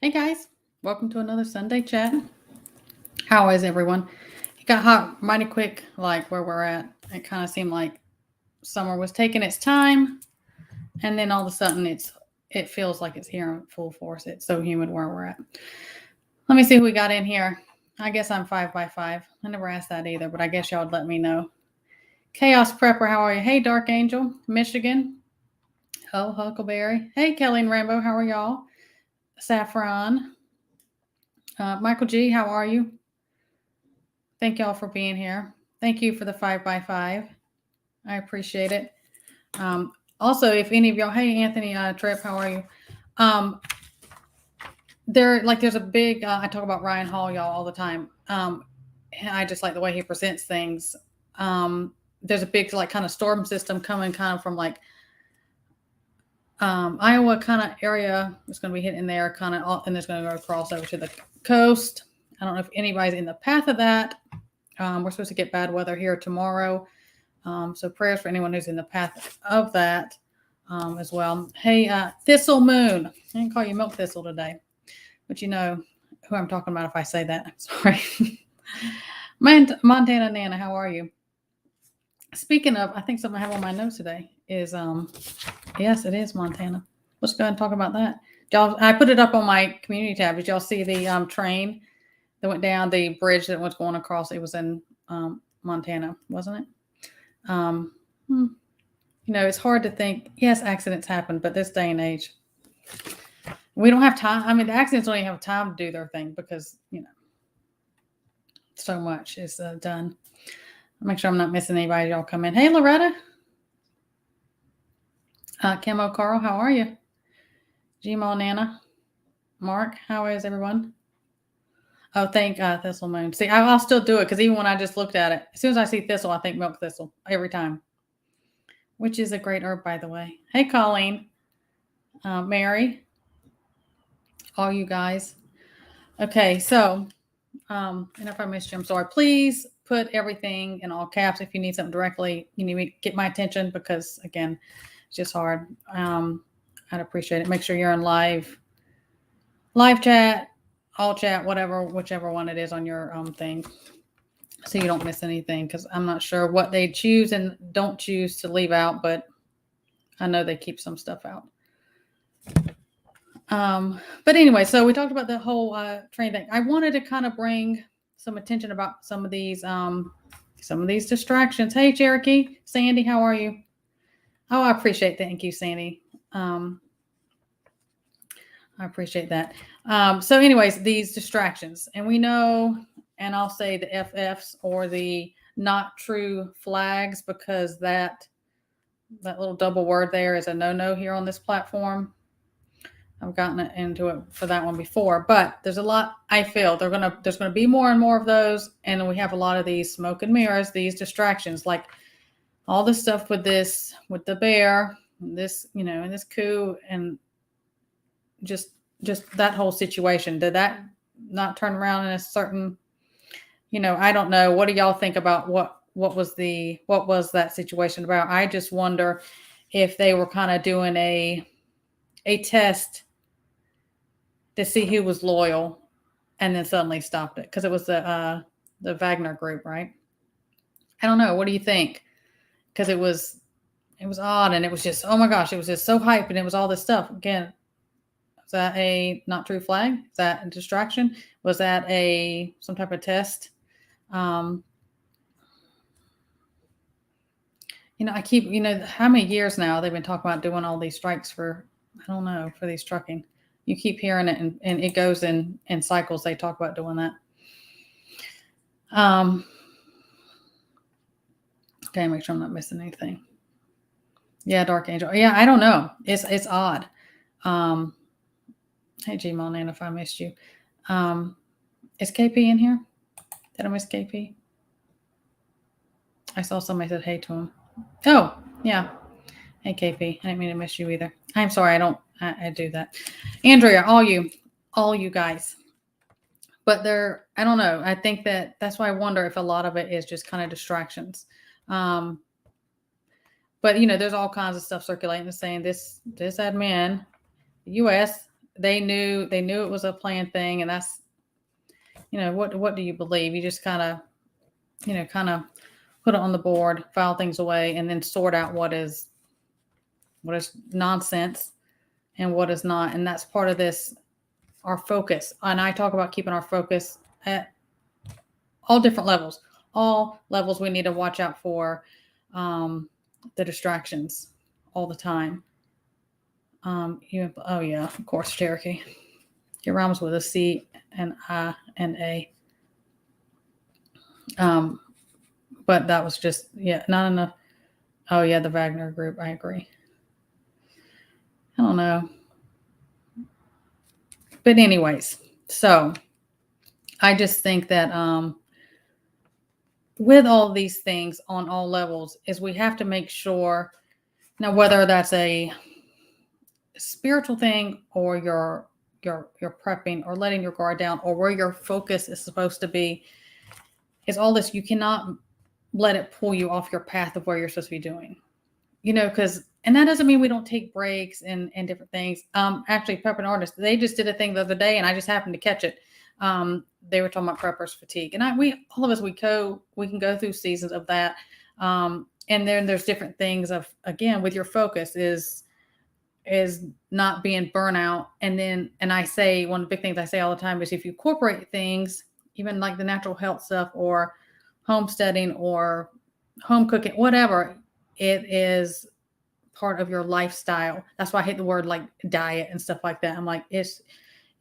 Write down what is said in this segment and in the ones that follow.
Hey guys, welcome to another Sunday chat. How is everyone? It got hot mighty quick, like where we're at. It kind of seemed like summer was taking its time, and then all of a sudden it feels like it's here in full force. It's so humid where we're at. Let me see who we got in here. I guess I'm 5x5. I never asked that either, but I guess y'all would let me know. Chaos Prepper, how are you? Hey, Dark Angel, Michigan. Oh, Huckleberry. Hey, Kelly and Rambo, how are y'all? Saffron. Michael G, how are you? Thank y'all for being here. Thank you for the 5x5. I appreciate it. Also, if any of y'all, hey, Anthony Tripp, how are you? There's a big, I talk about Ryan Hall, y'all, all the time. I just like the way he presents things. There's a big, kind of storm system coming kind of from Iowa kind of area. It's going to be hitting there kind of, and it's going to go across over to the coast. I don't know if anybody's in the path of that. We're supposed to get bad weather here tomorrow. So prayers for anyone who's in the path of that as well. Hey, Thistle Moon. I didn't call you Milk Thistle today, but you know who I'm talking about if I say that. I'm sorry. Montana Nana, how are you? Speaking of, I think something I have on my notes today is, yes, it is Montana. Let's go ahead and talk about that. Y'all, I put it up on my community tab. Did y'all see the train that went down the bridge that was going across? It was in Montana, wasn't it? It's hard to think. Yes, accidents happen, but this day and age, we don't have time. I mean, the accidents don't even have time to do their thing because, so much is done. I'll make sure I'm not missing anybody. Y'all come in. Hey, Loretta. Camo Carl, how are you? Gmail Nana. Mark, how is everyone? Oh, thank Thistle Moon. See, I'll still do it because even when I just looked at it, as soon as I see thistle, I think milk thistle every time, which is a great herb, by the way. Hey, Colleen, Mary, all you guys. Okay, so, and if I missed you, I'm sorry. Please put everything in all caps if you need something directly. You need to get my attention because, again, it's just hard. I'd appreciate it. Make sure you're in live chat, all chat, whatever, whichever one it is on your thing, so you don't miss anything. Because I'm not sure what they choose and don't choose to leave out, but I know they keep some stuff out. But anyway, so we talked about the whole train thing. I wanted to kind of bring some attention about some of these distractions. Hey, Cherokee, Sandy, how are you? Oh, I appreciate that. Thank you, Sandy. I appreciate that. So anyways, these distractions, and we know, and I'll say the FFs or the not true flags, because that little double word there is a no-no here on this platform. I've gotten into it for that one before, but there's a lot. I feel there's going to be more and more of those. And we have a lot of these smoke and mirrors, these distractions, like all this stuff with the bear, this, and this coup, and just that whole situation. Did that not turn around in a certain, I don't know. What do y'all think about what was that situation about? I just wonder if they were kind of doing a test to see who was loyal and then suddenly stopped it. Cause it was the Wagner group, right? I don't know. What do you think? Cause it was odd. And it was just, oh my gosh, it was just so hype. And it was all this stuff. Again, is that a not true flag? Is that a distraction? Was that some type of test? I keep, how many years now they've been talking about doing all these strikes for, I don't know, for these trucking. You keep hearing it and it goes in cycles. They talk about doing that. Okay, make sure I'm not missing anything. Yeah, Dark Angel. Yeah, I don't know. It's odd. Hey, Gmail Nana, if I missed you. Is KP in here? Did I miss KP? I saw somebody said hey to him. Oh, yeah. Hey, KP. I didn't mean to miss you either. I'm sorry. I do that. Andrea, all you guys. But I don't know. I think that's why I wonder if a lot of it is just kind of distractions. But there's all kinds of stuff circulating saying this admin, U.S. they knew it was a planned thing, and that's, what do you believe? You just kind of, put it on the board, file things away, and then sort out what is nonsense and what is not. And that's part of this, our focus. And I talk about keeping our focus at all different levels. All levels we need to watch out for the distractions all the time. Oh yeah, of course, Cherokee. It rhymes with a C and I and A. But that was just, not enough. Oh yeah, the Wagner group. I agree. I don't know. But anyways, so I just think that with all these things on all levels is we have to make sure, now whether that's a spiritual thing or you're prepping or letting your guard down or where your focus is supposed to be, is all this. You cannot let it pull you off your path of where you're supposed to be doing, and that doesn't mean we don't take breaks and different things. Actually, Prepping Artists, they just did a thing the other day and I just happened to catch it. They were talking about preppers fatigue, and all of us, we can go through seasons of that. And then there's different things of, again, with your focus is not being burnout. And I say, one of the big things I say all the time is if you incorporate things, even like the natural health stuff or homesteading or home cooking, whatever, it is part of your lifestyle. That's why I hate the word like diet and stuff like that. I'm like, it's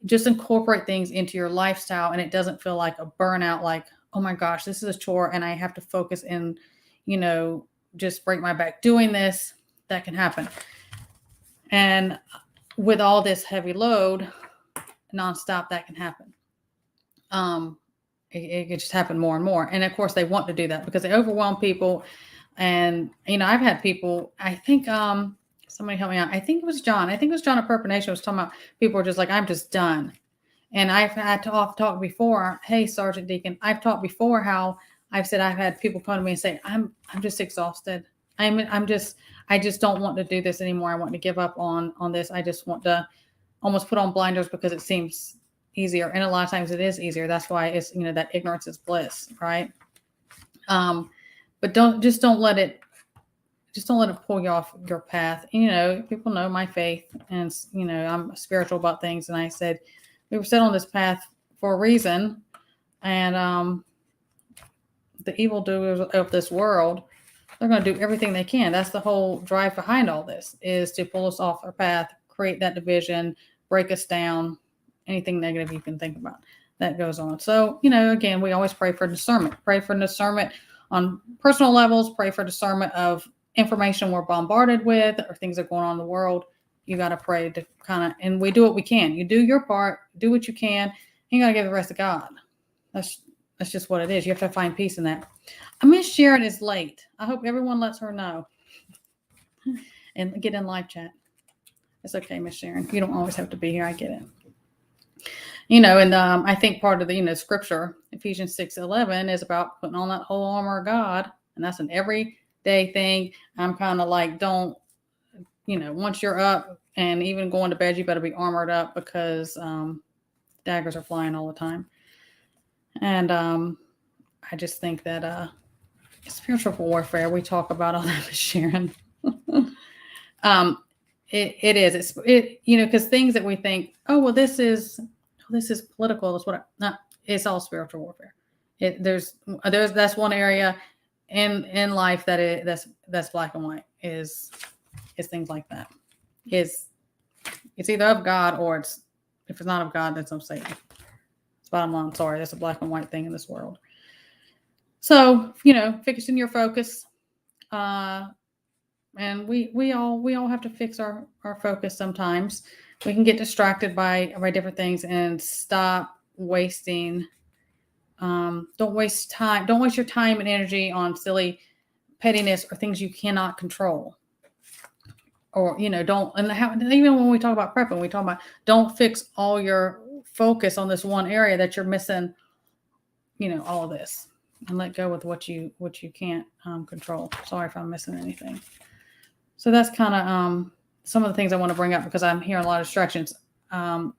just incorporate things into your lifestyle and it doesn't feel like a burnout, like, oh my gosh, this is a chore and I have to focus and, just break my back doing this. That can happen. And with all this heavy load nonstop, that can happen. It can just happen more and more. And of course they want to do that because they overwhelm people. And, I've had people, I think, somebody help me out. I think it was John at Purple Nation was talking about people were just like, I'm just done. And I've had to talk before. Hey, Sergeant Deacon, I've talked before how I've said I've had people come to me and say, I'm just exhausted. I just don't want to do this anymore. I want to give up on this. I just want to almost put on blinders because it seems easier. And a lot of times it is easier. That's why it's, that ignorance is bliss, right? But don't let it pull you off your path. People know my faith and, I'm spiritual about things. And I said, we were set on this path for a reason. And the evildoers of this world, they're going to do everything they can. That's the whole drive behind all this, is to pull us off our path, create that division, break us down, anything negative you can think about that goes on. So, again, we always pray for discernment. Pray for discernment on personal levels. Pray for discernment of information we're bombarded with or things that are going on in the world. You got to pray to and we do what we can. You do your part, do what you can. You got to give the rest to God. That's just what it is. You have to find peace in that. Miss Sharon is late. I hope everyone lets her know and get in live chat. It's okay, Miss Sharon. You don't always have to be here. I get it. And I think part of the, scripture, Ephesians 6:11, is about putting on that whole armor of God. And that's an everyday thing. I'm kind of like, don't, once you're up and even going to bed, you better be armored up because daggers are flying all the time. And I just think that spiritual warfare, we talk about all that with Sharon. It is. Because things that we think, oh, well, this is political. It's all spiritual warfare. That's one area in life that's black and white is things like that. It's either of God or if it's not of God, that's of Satan. It's bottom line. Sorry, that's a black and white thing in this world. So, fixing your focus. And we all have to fix our focus sometimes. We can get distracted by different things and stop wasting. Don't waste time. Don't waste your time and energy on silly pettiness or things you cannot control. Or, don't, even when we talk about prepping, we talk about don't fix all your focus on this one area that you're missing, all of this, and let go with what you can't control. Sorry if I'm missing anything. So that's kind of some of the things I want to bring up because I'm hearing a lot of distractions.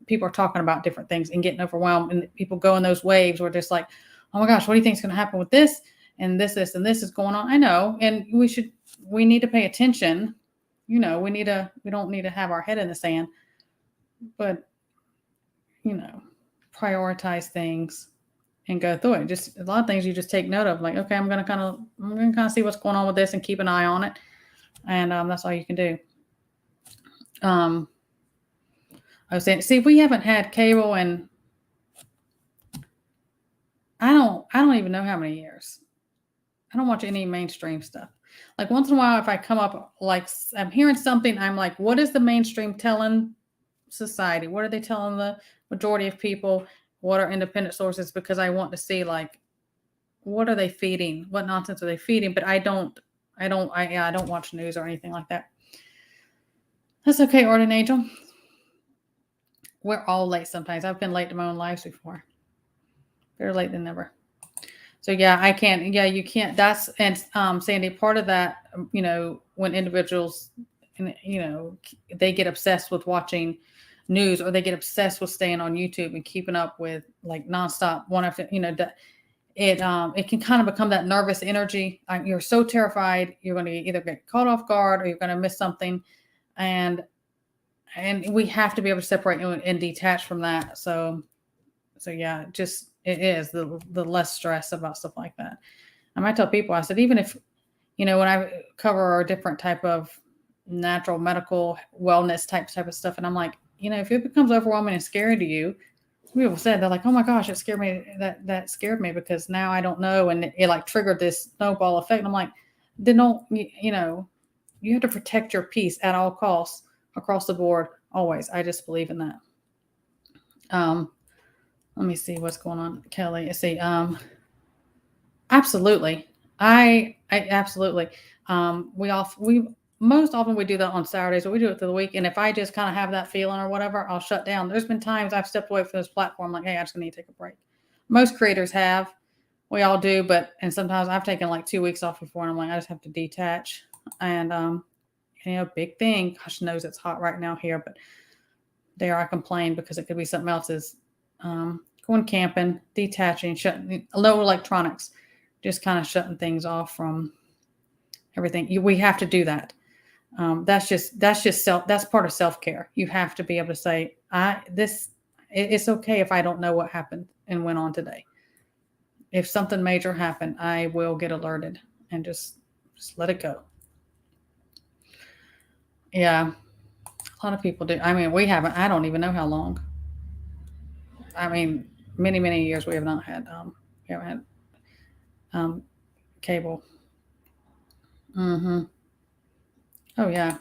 people are talking about different things and getting overwhelmed, and people go in those waves where just like, oh my gosh, what do you think is going to happen with this and this and this is going on? I know, and we need to pay attention. We don't need to have our head in the sand, but prioritize things and go through it. Just a lot of things you just take note of, like, okay, I'm gonna kind of see what's going on with this and keep an eye on it, and that's all you can do. I was saying, see, we haven't had cable, and I don't even know how many years. I don't watch any mainstream stuff. Like once in a while, if I come up, like I'm hearing something, I'm like, what is the mainstream telling society? What are they telling the majority of people? What are independent sources? Because I want to see, like, what are they feeding? What nonsense are they feeding? But I don't watch news or anything like that. That's okay, Art and Angel. We're all late sometimes. I've been late to my own lives before. Better late than never. So yeah, I can't. Yeah, you can't. That's and Sandy. Part of that, when individuals, they get obsessed with watching news, or they get obsessed with staying on YouTube and keeping up with like nonstop one after. It can kind of become that nervous energy. You're so terrified you're going to either get caught off guard or you're going to miss something, and we have to be able to separate and detach from that. So yeah, just it is the less stress about stuff like that. I might tell people, I said, even if, when I cover a different type of natural medical wellness type of stuff, and I'm like, if it becomes overwhelming and scary to you, people said, they're like, oh my gosh, it scared me. That scared me because now I don't know. And it like triggered this snowball effect. And I'm like, you have to protect your peace at all costs across the board. Always. I just believe in that. Let me see what's going on, Kelly. Let's see. Absolutely. I absolutely. We most often we do that on Saturdays, but we do it through the week. And if I just kind of have that feeling or whatever, I'll shut down. There's been times I've stepped away from this platform, like, hey, I just need to take a break. Most creators have. We all do, and sometimes I've taken like 2 weeks off before, and I'm like, I just have to detach. And big thing. Gosh knows it's hot right now here, but dare I complain because it could be something else. Is going camping, detaching, shutting low electronics, just kind of shutting things off from everything. We have to do that. That's just that's part of self-care. You have to be able to say, it's okay if I don't know what happened and went on today. If something major happened, I will get alerted and just let it go. Yeah. A lot of people do. I mean, we haven't, I don't even know how long. I mean, many, many years we have not had, we haven't had cable. Oh yeah.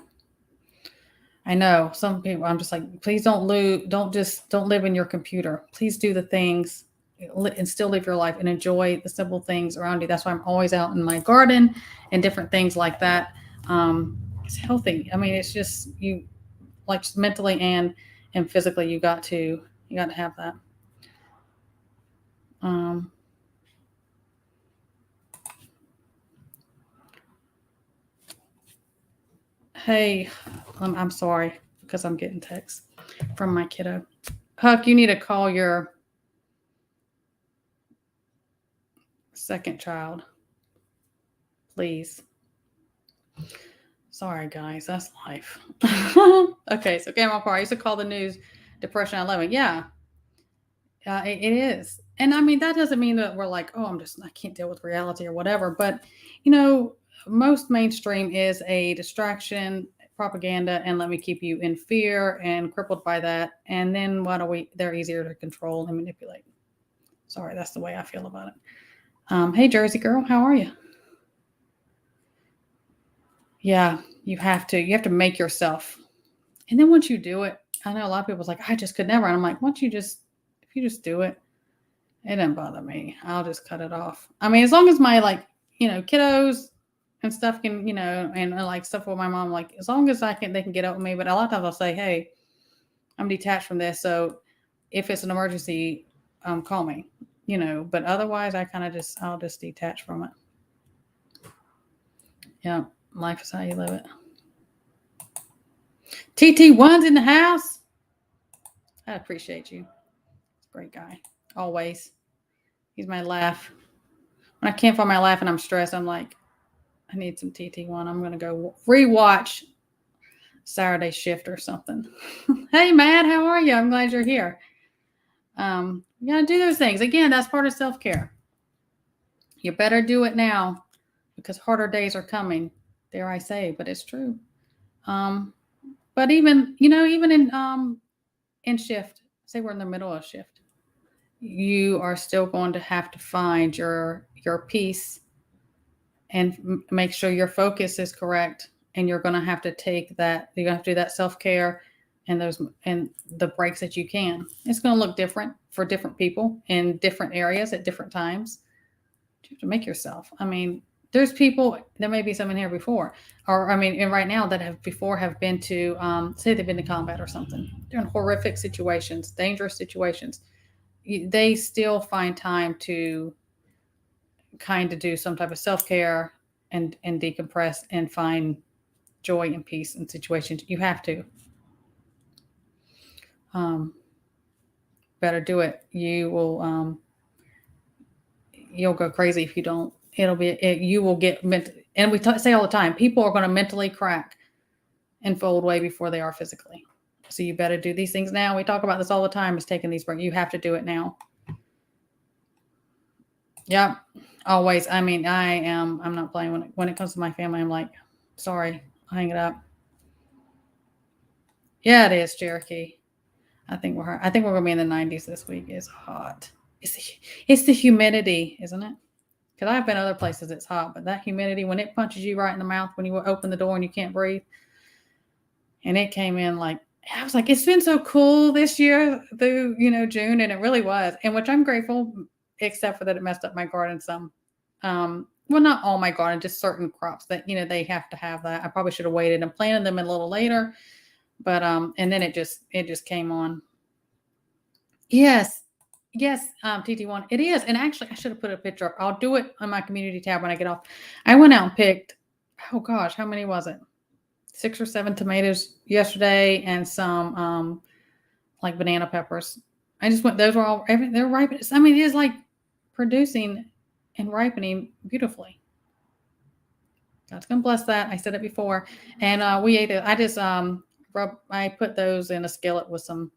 I know some people, I'm just like, please don't live in your computer. Please do the things and still live your life and enjoy the simple things around you. That's why I'm always out in my garden and different things like that. It's healthy. I mean, it's just you, like, mentally and physically, you got to have that. Hey, I'm sorry because I'm getting texts from my kiddo. Huck, you need to call your second child, please. Sorry, guys, that's life. Okay, so Grandma Parr, I used to call the news Depression at 11. Yeah, it is. And I mean, that doesn't mean that we're like, oh, I can't deal with reality or whatever. But, most mainstream is a distraction, propaganda, and let me keep you in fear and crippled by that. And then they're easier to control and manipulate. Sorry, that's the way I feel about it. Hey, Jersey girl, how are you? Yeah, you have to make yourself. And then once you do it, I know a lot of people's like, I just could never. And I'm like, if you just do it, it doesn't bother me. I'll just cut it off. I mean, as long as my kiddos and stuff can, and like stuff with my mom, like as long as they can get up with me. But a lot of times I'll say, hey, I'm detached from this. So if it's an emergency, call me, but otherwise I'll just detach from it. Yeah. Life is how you live it. TT1's in the house. I appreciate you. Great guy. Always. He's my laugh. When I can't find my laugh and I'm stressed, I'm like, I need some TT1. I'm going to go rewatch Saturday Shift or something. Hey, Matt, how are you? I'm glad you're here. You got to do those things. Again, that's part of self-care. You better do it now because harder days are coming. Dare I say, but it's true. But even in shift, say we're in the middle of shift, you are still going to have to find your peace and make sure your focus is correct. And you're going to have to take that. You're going to have to do that self-care and the breaks that you can. It's going to look different for different people in different areas at different times. You have to make yourself. I mean, there's people, there may be some in here before, and right now that have been to, say they've been to combat or something. They're in horrific situations, dangerous situations. They still find time to kind of do some type of self-care and decompress and find joy and peace in situations. You have to. Better do it. You will, you'll go crazy if you don't. You will get, and we say all the time, people are going to mentally crack and fold way before they are physically. So you better do these things now. We talk about this all the time, is taking these breaks. You have to do it now. Yeah, always. I mean, I'm not playing when it comes to my family. I'm like, sorry, I'll hang it up. Yeah, it is, Cherokee. I think we're going to be in the 90s this week. It's hot. It's the humidity, isn't it? Because I've been other places it's hot, but that humidity, when it punches you right in the mouth when you open the door and you can't breathe, and it came in like, I was like, it's been so cool this year through, June, and it really was, and which I'm grateful, except for that it messed up my garden some. Well, not all my garden, just certain crops that, they have to have that. I probably should have waited and planted them a little later, but, and then it just came on. Yes, TT1. It is. And actually, I should have put a picture up. I'll do it on my community tab when I get off. I went out and picked, oh gosh, how many was it? 6 or 7 tomatoes yesterday and some like banana peppers. I just went, those were all, they're ripening. I mean, it is like producing and ripening beautifully. God's going to bless that. I said it before. And we ate it. I put those in a skillet with some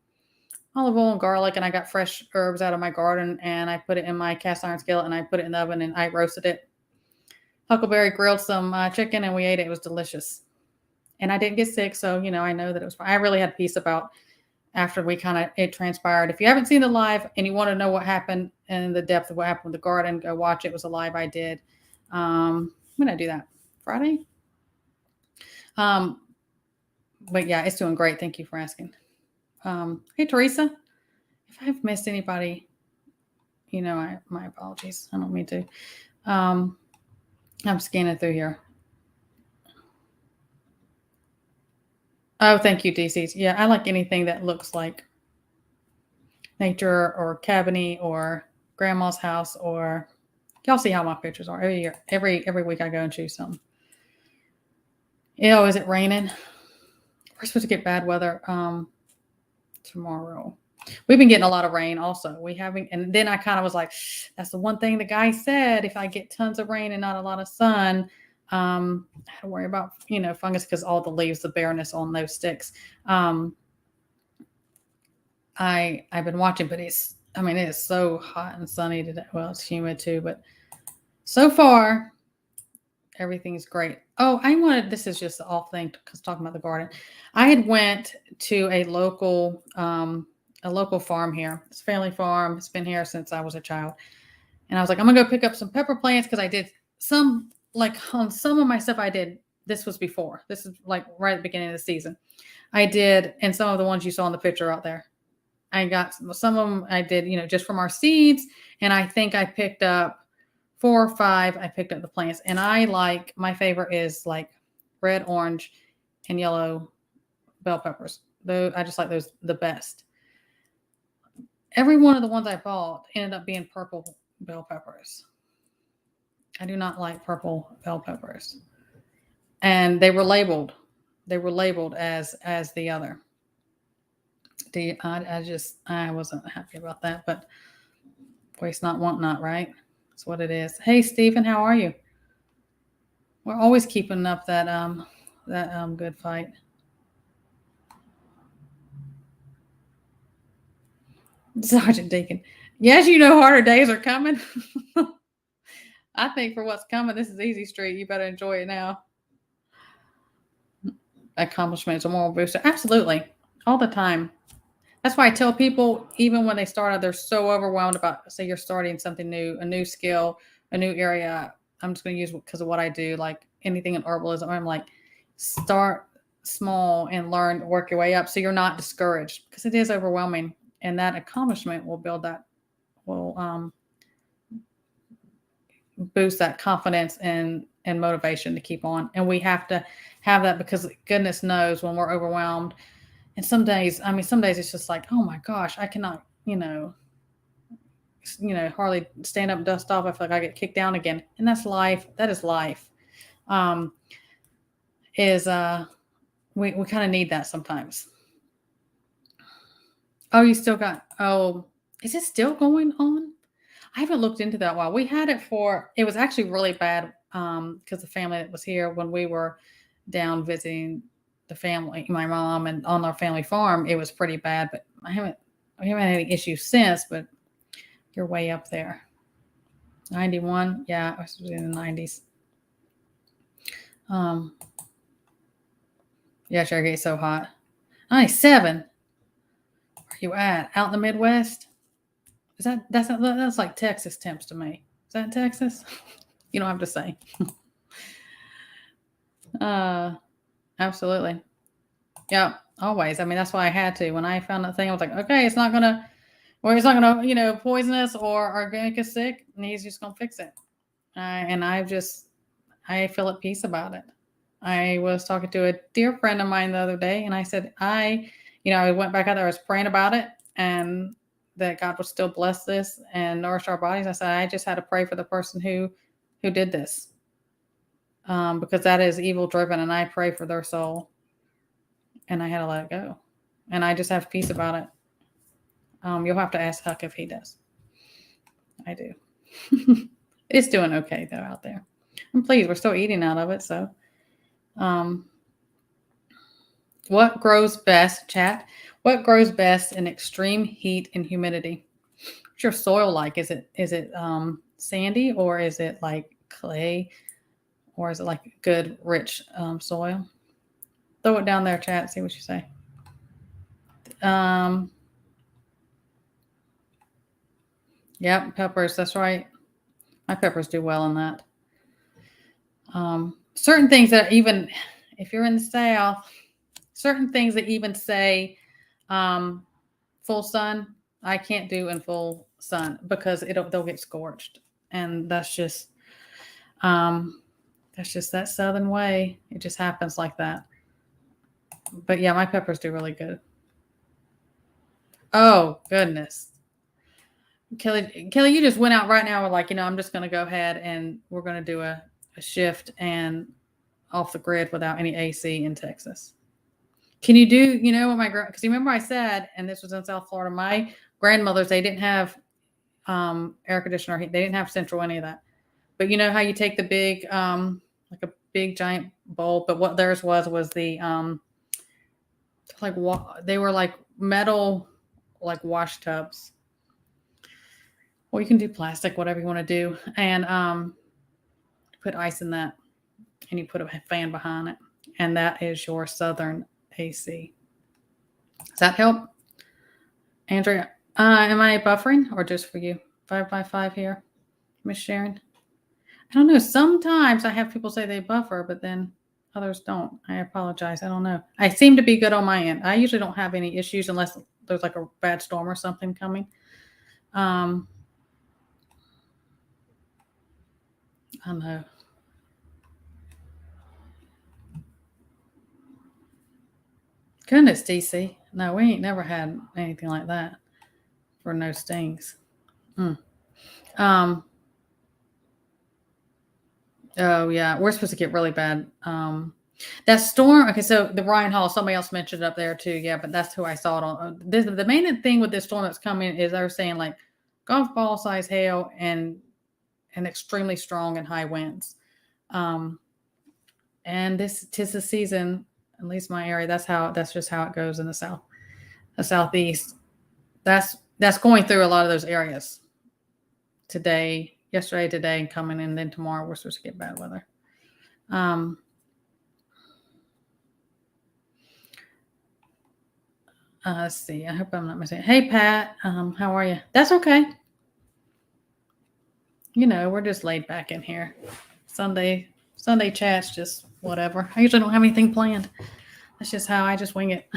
olive oil and garlic, and I got fresh herbs out of my garden, and I put it in my cast iron skillet, and I put it in the oven, and I roasted it. Huckleberry grilled some chicken, and we ate it. It was delicious. And I didn't get sick, so, I know that it was fine. I really had peace about after it transpired. If you haven't seen the live and you want to know what happened and the depth of what happened with the garden, go watch it. It was a live I did. When did I do that? Friday? But yeah, it's doing great. Thank you for asking. Hey, Teresa, if I've missed anybody, my apologies. I don't mean to. I'm scanning through here. Oh, thank you, DCs. Yeah, I like anything that looks like nature or cabiny or grandma's house, or y'all see how my pictures are every year. Every week I go and choose something. Is it raining? We're supposed to get bad weather tomorrow. We've been getting a lot of rain also. And then I kind of was like, that's the one thing the guy said, if I get tons of rain and not a lot of sun, I have to worry about, fungus, because all the leaves, the bareness on those sticks. I've been watching, but it is so hot and sunny today. Well, it's humid too, but so far everything's great. Oh, this is just the off thing, because talking about the garden, I had went to a local farm here. It's a family farm. It's been here since I was a child. And I was like, I'm going to go pick up some pepper plants, because I did some, like on some of my stuff I did, this was before. This is like right at the beginning of the season. I did, and some of the ones you saw in the picture out there. I got some of them I did, just from our seeds. And I think I picked up 4 or 5. I picked up the plants. And my favorite is like red, orange, and yellow bell peppers. I just like those the best. Every one of the ones I bought ended up being purple bell peppers. I do not like purple bell peppers. And they were labeled. They were labeled as the other. I wasn't happy about that, but waste not, want not, right? That's what it is. Hey, Stephen, how are you? We're always keeping up that good fight. Sergeant Deacon. Yes, you know harder days are coming. I think for what's coming, this is easy street. You better enjoy it now. Accomplishments, a moral booster. Absolutely. All the time. That's why I tell people, even when they start out, they're so overwhelmed about, say, you're starting something new, a new skill, a new area. I'm just going to use because of what I do, like anything in herbalism. I'm like, start small and learn, work your way up so you're not discouraged because it is overwhelming. And that accomplishment will boost that confidence and motivation to keep on. And we have to have that because goodness knows when we're overwhelmed. And some days it's just like, oh my gosh, I cannot, hardly stand up and dust off. I feel like I get kicked down again. And that's life. That is life. We kind of need that sometimes. Oh, is it still going on? I haven't looked into that while. We had it was actually really bad because the family that was here when we were down visiting the family, my mom, and on our family farm, it was pretty bad, but we haven't had any issues since, but you're way up there. 91. Yeah, I was in the 90s. Yeah, Sugargate's so hot. 97. Where you at? Out in the Midwest? That's like Texas temps to me. Is that Texas? You don't have to say. Absolutely. Yeah, always. I mean, that's why I had to. When I found that thing, I was like, okay, it's not gonna poison us or make us sick, and he's just gonna fix it. And I feel at peace about it. I was talking to a dear friend of mine the other day, and I said, I went back out there, I was praying about it, and that God would still bless this and nourish our bodies. I said, I just had to pray for the person who did this. Because that is evil driven, and I pray for their soul, and I had to let it go, and I just have peace about it. You'll have to ask Huck if he does. I do. It's doing okay though out there. I'm pleased. We're still eating out of it. So, what grows best, chat? What grows best in extreme heat and humidity? What's your soil like? Is it sandy, or is it like clay? Or is it like good, rich soil? Throw it down there, chat. See what you say. Yep, peppers. That's right. My peppers do well in that. Certain things that even, if you're in the South, certain things that even say full sun, I can't do in full sun because they'll get scorched, and that's just that Southern way. It just happens like that. But yeah, my peppers do really good. Oh goodness, Kelly, you just went out right now. We're like, I'm just going to go ahead and we're going to do a shift and off the grid without any AC in Texas. Can you do, what because you remember I said, and this was in South Florida, my grandmothers, they didn't have air conditioner. They didn't have central any of that. But you know how you take the big, like a big giant bowl, but what theirs was the, they were like metal, like wash tubs. Or you can do plastic, whatever you want to do. And put ice in that, and you put a fan behind it. And that is your Southern AC. Does that help? Andrea, am I buffering or just for you? 5x5 here. Miss Sharon? I don't know. Sometimes I have people say they buffer, but then others don't. I apologize. I don't know. I seem to be good on my end. I usually don't have any issues unless there's like a bad storm or something coming. I don't know. Goodness, DC. No, we ain't never had anything like that for no stings. Oh yeah, we're supposed to get really bad That storm. Okay, so the Ryan Hall. Somebody else mentioned it up there too. Yeah, but that's who I saw it on. The main thing with this storm that's coming is they're saying like golf ball size hail and extremely strong and high winds. Um, and this tis the season. At least my area. That's just how it goes in the southeast. That's going through a lot of those areas today, yesterday, today, and coming in. Then tomorrow we're supposed to get bad weather. Um, let's see. I hope I'm not missing. Hey Pat, how are you? That's okay. We're just laid back in here. Sunday chats, just whatever. I usually don't have anything planned. That's just how I just wing it.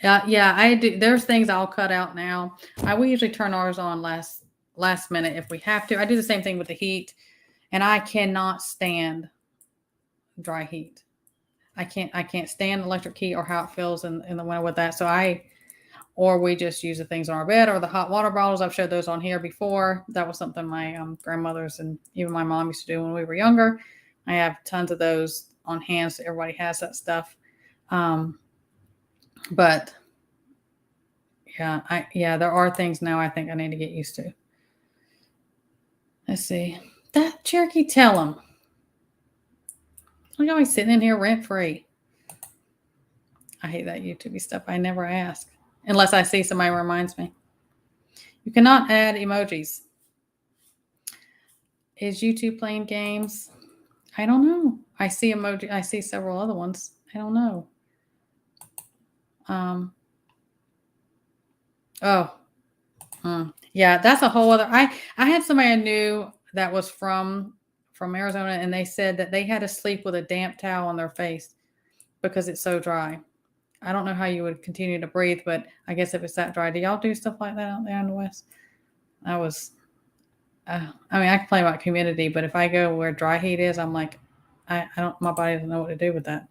Yeah, I do. There's things I'll cut out now. We usually turn ours on last minute if we have to. I do the same thing with the heat, and I cannot stand dry heat. I can't stand electric heat or how it feels in the winter with that. Or we just use the things on our bed or the hot water bottles. I've showed those on here before. That was something my grandmothers and even my mom used to do when we were younger. I have tons of those on hand, so everybody has that stuff. But yeah, there are things now I think I need to get used to. Let's see. That Cherokee, tell him. Look how he's sitting in here rent free. I hate that YouTube stuff. I never ask. Unless I see somebody reminds me. You cannot add emojis. Is YouTube playing games? I don't know. I see emoji. I see several other ones. I don't know. Yeah, that's a whole other. I had somebody I knew that was from Arizona, and they said that they had to sleep with a damp towel on their face because it's so dry. I don't know how you would continue to breathe, but I guess if it's that dry, do y'all do stuff like that out there in the West? I can complain about humidity, but if I go where dry heat is, I'm like, I don't, my body doesn't know what to do with that.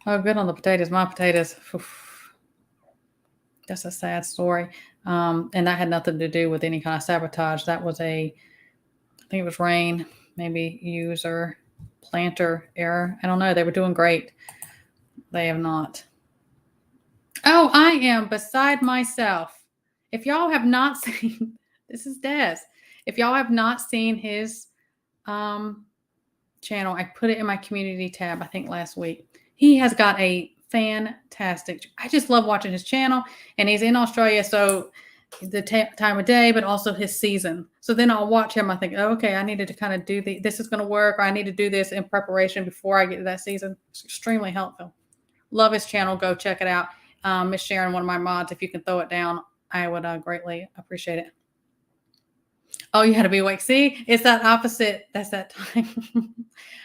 Oh, good on the potatoes. My potatoes, that's a sad story. And that had nothing to do with any kind of sabotage. That was I think it was rain, maybe user planter error. I don't know. They were doing great. They have not. Oh, I am beside myself. If y'all have not seen, this is Des. If y'all have not seen his channel, I put it in my community tab, I think last week. He has got a fantastic, I just love watching his channel, and he's in Australia, so the time of day, but also his season. So then I'll watch him. I think, oh, okay, I needed to kind of do this is going to work, or I need to do this in preparation before I get to that season. It's extremely helpful. Love his channel. Go check it out. Miss Sharon, one of my mods, if you can throw it down, I would greatly appreciate it. Oh, you had to be awake. See, it's that opposite. That's that time.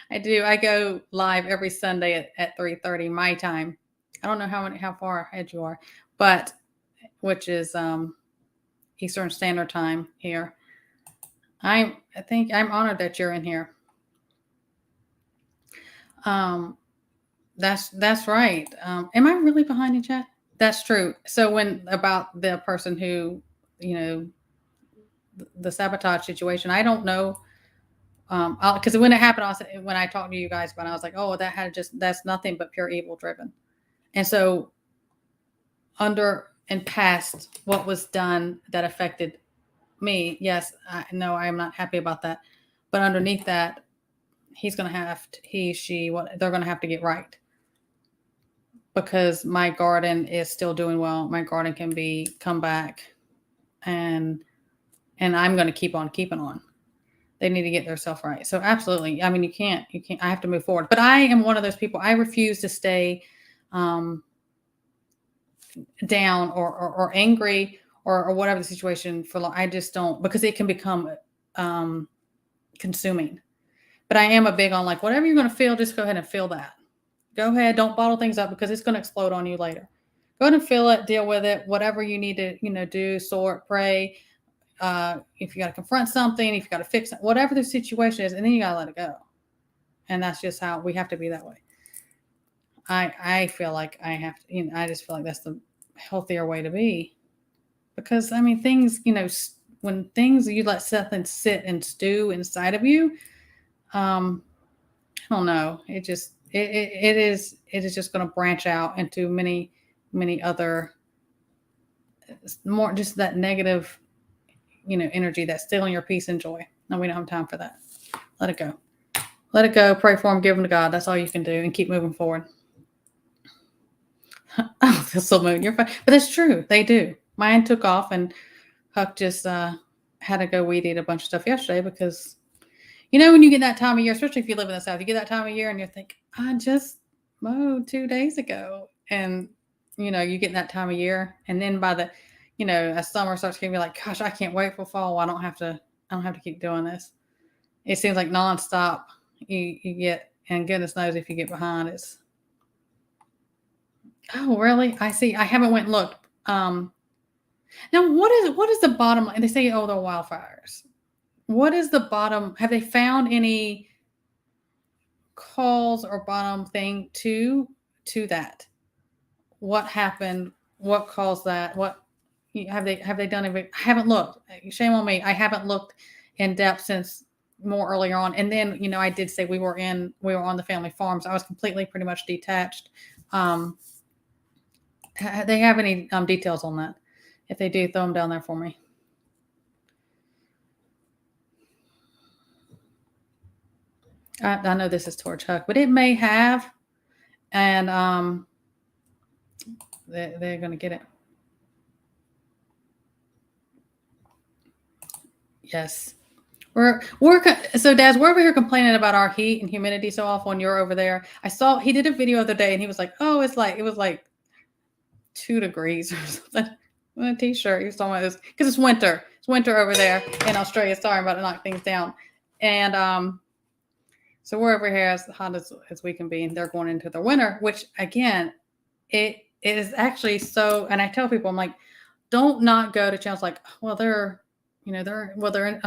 I do. I go live every Sunday at 3:30 my time. I don't know how far ahead you are, but which is Eastern Standard Time here. I think I'm honored that you're in here. That's right. Am I really behind in chat? That's true. So when about the person who, the sabotage situation, I don't know. Because when it happened, when I talked to you guys about it, I was like, oh, that's nothing but pure evil driven. And so past what was done that affected me, yes, I know I'm not happy about that. But underneath that, he's going to have to, they're going to have to get right. Because my garden is still doing well. My garden can come back, and I'm going to keep on keeping on. They need to get themselves right. So absolutely. I mean, you can't, I have to move forward, but I am one of those people. I refuse to stay down or angry or whatever the situation for long. I just don't, because it can become consuming. But I am a big on like, whatever you're going to feel, just go ahead and feel that. Go ahead. Don't bottle things up because it's going to explode on you later. Go ahead and feel it, deal with it, whatever you need to, do, sort, pray. If you got to confront something, if you got to fix it, whatever the situation is, and then you got to let it go. And that's just how we have to be that way. I feel like I have to, I just feel like that's the healthier way to be. because I mean things, when things you let something sit and stew inside of you, um, I don't know. It is just going to branch out into many other more just that negative, energy that's stealing your peace and joy. No, we don't have time for that. Let it go. Let it go. Pray for them. Give them to God. That's all you can do, and keep moving forward. Oh, the full moon. You're fine, but that's true. They do. Mine took off, and Huck just had to go weed eat a bunch of stuff yesterday because when you get that time of year, especially if you live in the South, you get that time of year and you think, I just mowed 2 days ago. And, you get that time of year. And then by the, as summer starts getting, like, gosh, I can't wait for fall. I don't have to keep doing this. It seems like nonstop you get, and goodness knows if you get behind, it's, oh, really? I see. I haven't went and looked. Now what is the bottom line? They say, oh, they're wildfires. What is the bottom? Have they found any cause or bottom thing to that? What happened? What caused that? What have they done? I haven't looked. Shame on me. I haven't looked in depth since more earlier on. And then I did say we were on the family farms. I was completely pretty much detached. They have any details on that? If they do, throw them down there for me. I know this is towards Huck, but it may have, and they're going to get it. Yes, so Daz, we're over here complaining about our heat and humidity so often when you're over there. I saw he did a video the other day, and he was like, "Oh, it was like 2 degrees or something." On a t-shirt, he was talking about this because it's winter. It's winter over there in Australia. Sorry, I'm about to knock things down, and so we're over here as hot as we can be, and they're going into the winter, which again, it is actually so. And I tell people, I'm like, don't not go to channels like, well, I'm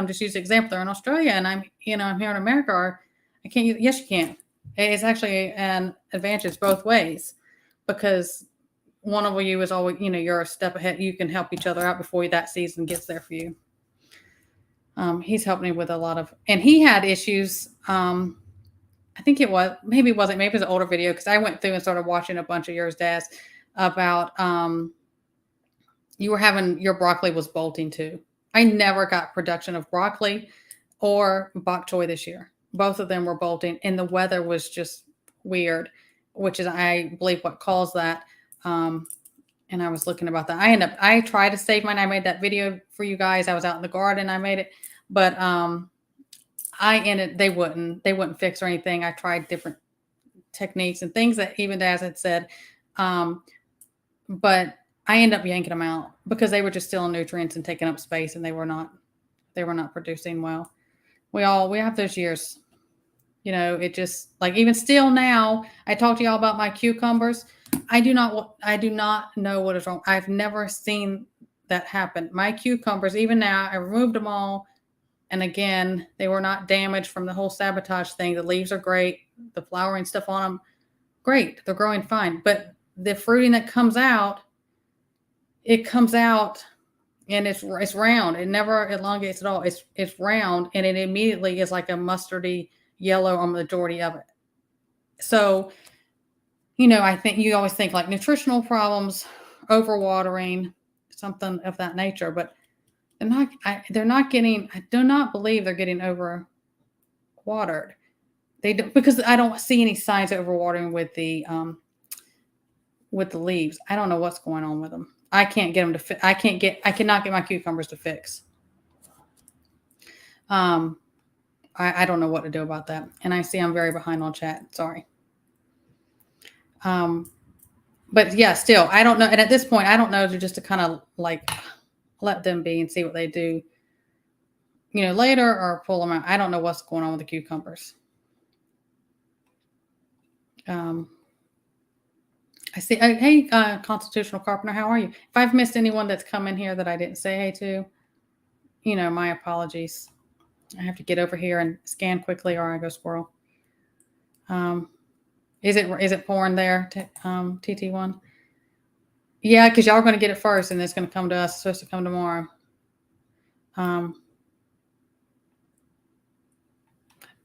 just using the example. They're in Australia, and I'm here in America. Or I can't. Yes, you can. It's actually an advantage both ways because one of you is always, you're a step ahead. You can help each other out before that season gets there for you. He's helped me with a lot of, and he had issues. I think it was, maybe it wasn't, maybe it was an older video because I went through and started watching a bunch of yours, Daz, about you were having, your broccoli was bolting too. I never got production of broccoli or bok choy this year. Both of them were bolting, and the weather was just weird, which is, I believe, what caused that. And I was looking about that. I tried to save mine. I made that video for you guys. I was out in the garden. I made it, but they wouldn't fix or anything. I tried different techniques and things that even Daz had said. But I ended up yanking them out because they were just stealing nutrients and taking up space, and they were not producing well. We have those years, it just, like, even still now, I talked to y'all about my cucumbers. I do not know what is wrong. I've never seen that happen. My cucumbers, even now, I removed them all. And again, they were not damaged from the whole sabotage thing. The leaves are great. The flowering stuff on them, great. They're growing fine. But the fruiting that comes out, it comes out and it's round. It never elongates at all. It's round, and it immediately is like a mustardy yellow on the majority of it. So, I think you always think like nutritional problems, overwatering, something of that nature, but they're not getting, I do not believe they're getting over watered. They don't, because I don't see any signs of overwatering with the leaves. I don't know what's going on with them. I can't get them to I cannot get my cucumbers to fix. I don't know what to do about that. And I see I'm very behind on chat. Sorry. But yeah, still, I don't know. And at this point, I don't know to kind of like let them be and see what they do, later, or pull them out. I don't know what's going on with the cucumbers. I see. Hey, Constitutional Carpenter, how are you? If I've missed anyone that's come in here that I didn't say hey to, my apologies. I have to get over here and scan quickly, or I go squirrel. Is it pouring there, TT1? Yeah, because y'all are going to get it first, and it's going to come to us. It's supposed to come tomorrow.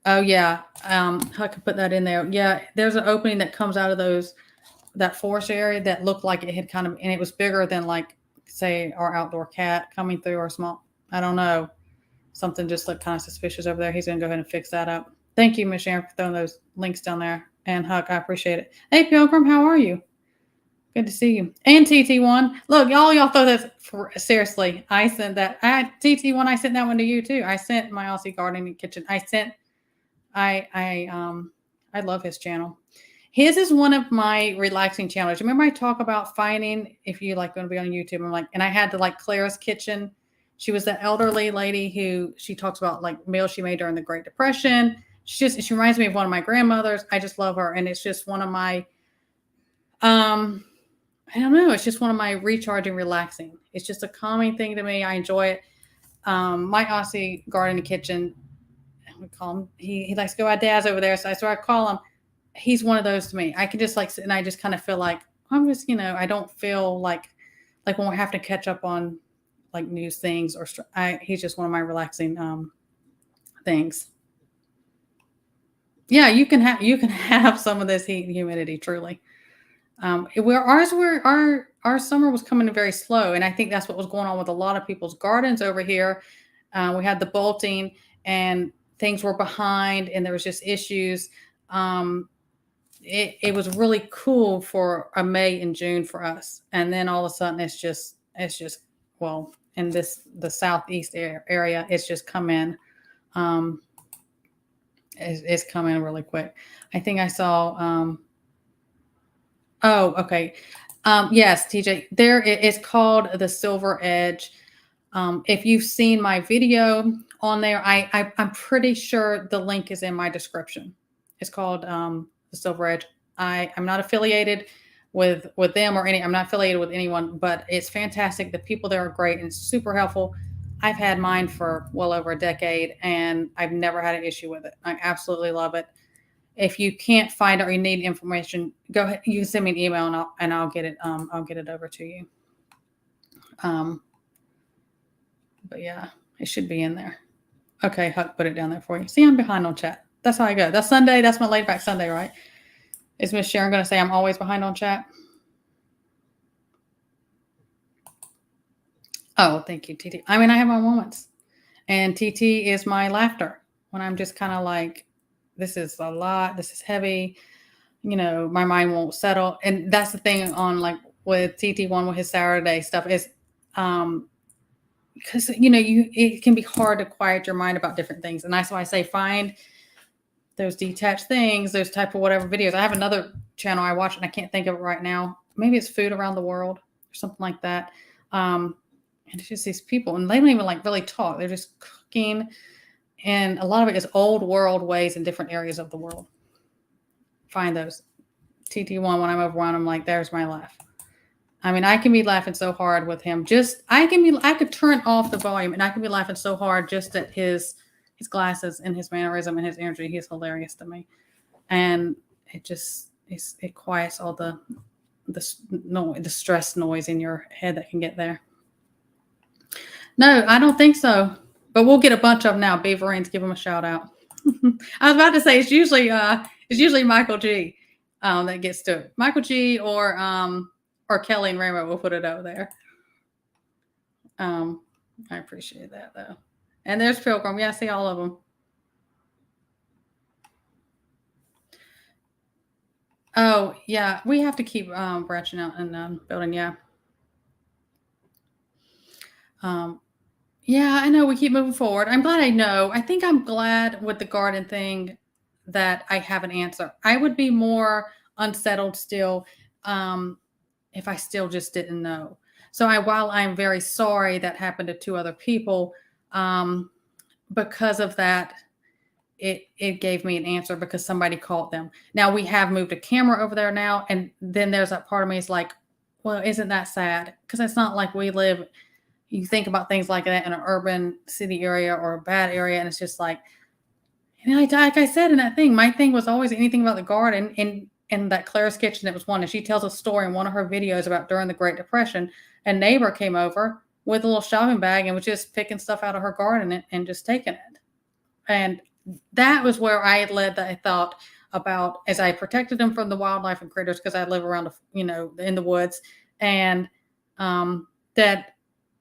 Oh yeah, I could put that in there. Yeah, there's an opening that comes out of that forest area that looked like it had kind of, and it was bigger than like say our outdoor cat coming through or small. I don't know. Something just looked kind of suspicious over there. He's going to go ahead and fix that up. Thank you, Miss Sharon, for throwing those links down there. And Huck, I appreciate it. Hey, Pilgrim, how are you? Good to see you. And TT1. Look, y'all throw this for, seriously. I sent that. TT1, I sent that one to you too. I sent my Aussie Gardening Kitchen. I love his channel. His is one of my relaxing channels. Remember I talk about finding, if you like going to be on YouTube, I'm like, and I had to like Clara's Kitchen. She was the elderly lady who she talks about like meals she made during the Great Depression. She reminds me of one of my grandmothers. I just love her. And it's just one of my, I don't know. It's just one of my recharging, relaxing. It's just a calming thing to me. I enjoy it. My Aussie Gardening Kitchen, we call him, he likes to go out Daz over there. So I call him. He's one of those to me. I can just like sit and I just kind of feel like I'm just, I don't feel like when we're having to catch up on like news things or he's just one of my relaxing things. Yeah, you can have some of this heat and humidity truly. Where our summer was coming in very slow, and I think that's what was going on with a lot of people's gardens over here. We had the bolting and things were behind and there was just issues. It was really cool for a May and June for us. And then all of a sudden it's just, well, in the Southeast area, it's just come in. It's come in really quick. I think I saw, oh, okay. Yes, TJ, there it is called the Silver Edge. If you've seen my video on there, I'm pretty sure the link is in my description. It's called the Silver Edge. I'm not affiliated with them or I'm not affiliated with anyone, but it's fantastic. The people there are great and it's super helpful. I've had mine for well over a decade and I've never had an issue with it. I absolutely love it. If you can't find it or you need information, go ahead. You can send me an email and I'll get it. I'll get it over to you. But yeah, it should be in there. Okay, Huck put it down there for you. See, I'm behind on chat. That's how I go. That's Sunday. That's my laid back Sunday, right? Is Miss Sharon going to say I'm always behind on chat? Oh, thank you, TT. I mean, I have my moments. And TT is my laughter when I'm just kind of like, this is a lot. This is heavy. My mind won't settle. And that's the thing on like with TT1 with his Saturday stuff is, because it can be hard to quiet your mind about different things. And that's why I say find those detached things, those type of whatever videos. I have another channel I watch and I can't think of it right now. Maybe it's Food Around the World or something like that. And it's just these people and they don't even like really talk. They're just cooking. And a lot of it is old world ways in different areas of the world. Find those. TT1, when I'm overwhelmed, I'm like, there's my laugh. I mean, I can be laughing so hard with him. I could turn off the volume and I can be laughing so hard just at his glasses and his mannerism and his energy. He's hilarious to me. And it quiets all the stress noise in your head that can get there. No, I don't think so. But we'll get a bunch of them now. Beaverines, give them a shout out. I was about to say it's usually Michael G that gets to it. Michael G or Kelly and Rainbow will put it over there. I appreciate that though. And there's Pilgrim. Yeah, I see all of them. Oh yeah, we have to keep branching out and building. Yeah. Yeah, I know we keep moving forward. I'm glad I know. I think I'm glad with the garden thing that I have an answer. I would be more unsettled still if I still just didn't know. So while I'm very sorry that happened to 2 other people, because of that, it gave me an answer because somebody caught them. Now we have moved a camera over there now. And then there's that part of me is like, well, isn't that sad? Because it's not like you think about things like that in an urban city area or a bad area. And it's just like, like I said in that thing, my thing was always anything about the garden. And in that Claire's Kitchen, it was one, and she tells a story in one of her videos about during the Great Depression, a neighbor came over with a little shopping bag and was just picking stuff out of her garden and just taking it. And that was where I had led that I thought about as I protected them from the wildlife and critters because I live around, in the woods, and that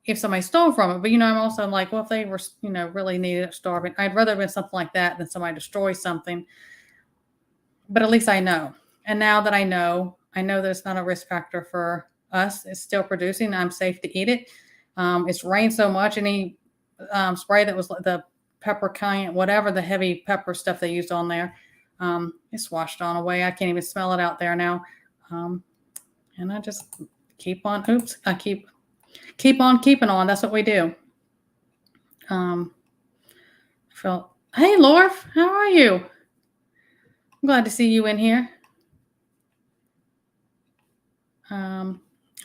if somebody stole from it, but I'm also like, well, if they were, really needed it, starving, I'd rather have been something like that than somebody destroy something. But at least I know. And now that I know that it's not a risk factor for us. It's still producing. I'm safe to eat it. It's rained so much. Any spray that was the pepper cayenne, whatever the heavy pepper stuff they used on there, it's washed on away. I can't even smell it out there now. And I just keep on. I keep on keeping on. That's what we do. Hey, Lorf, how are you? I'm glad to see you in here.